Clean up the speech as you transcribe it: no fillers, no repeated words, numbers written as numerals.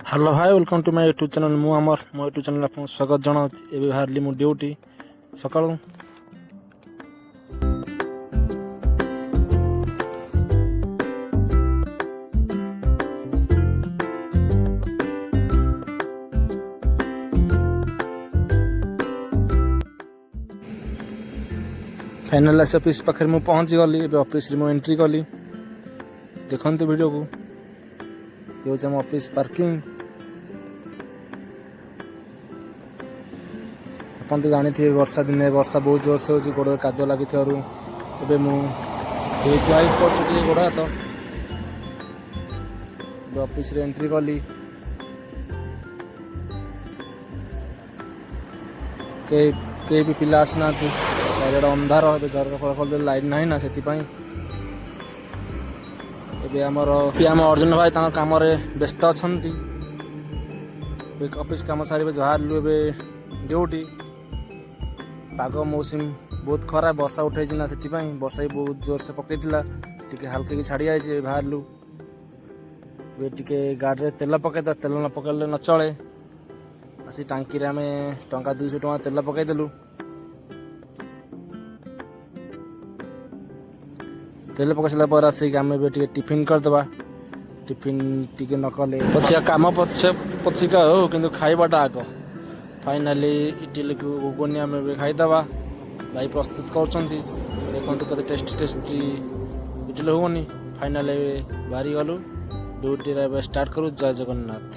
Hello hi welcome to my YouTube channel मु आमर मो यूट्यूब चैनल आपको स्वागत जनाऊँ एवं बाहरी मो ड्यूटी सका फाइनाल आस ऑफिस पाखे मुझे पहुँची गली ऑफिस मु एंट्री कली देखते वीडियो को ये हूँ आम ऑफिस पार्किंग अपन तो जानी थे वर्षा दिने वर्षा बहुत जोर से हो गोड़ कादुआ लगी मुझे गोड़ हाथ ऑफिस रे एंट्री कली के भी पिला आसना चारिड़ अंधार झरका फल खोल लाइट ना ना से आम अर्जुन भाई कम व्यस्त अच्छा ऑफिस कम सारे बाहर ड्यूटी पाग मौसम बहुत खराब वर्षा उठे ना से वर्षा भी बहुत जोर से पकई टी हल्के की छाड़ी जाए बाहर टे गाड़ी तेल पकई तेल न पकड़े न चले आसी टांकी आम टंका 200 टଙ୍କା तेल पकईदेलु तेल पकई सारा पर आसिक आम टिफिन करदे टिफिन टी न कले पछिया कम पछिका हो कि खाइबाटा आग फाइनाली इडली को घुगुनी आम खाईदे भाई प्रस्तुत कर देखते tasty tasty idli ghugni finally बाहरी गलु ड्यूटी स्टार्ट करूँ। जय जगन्नाथ।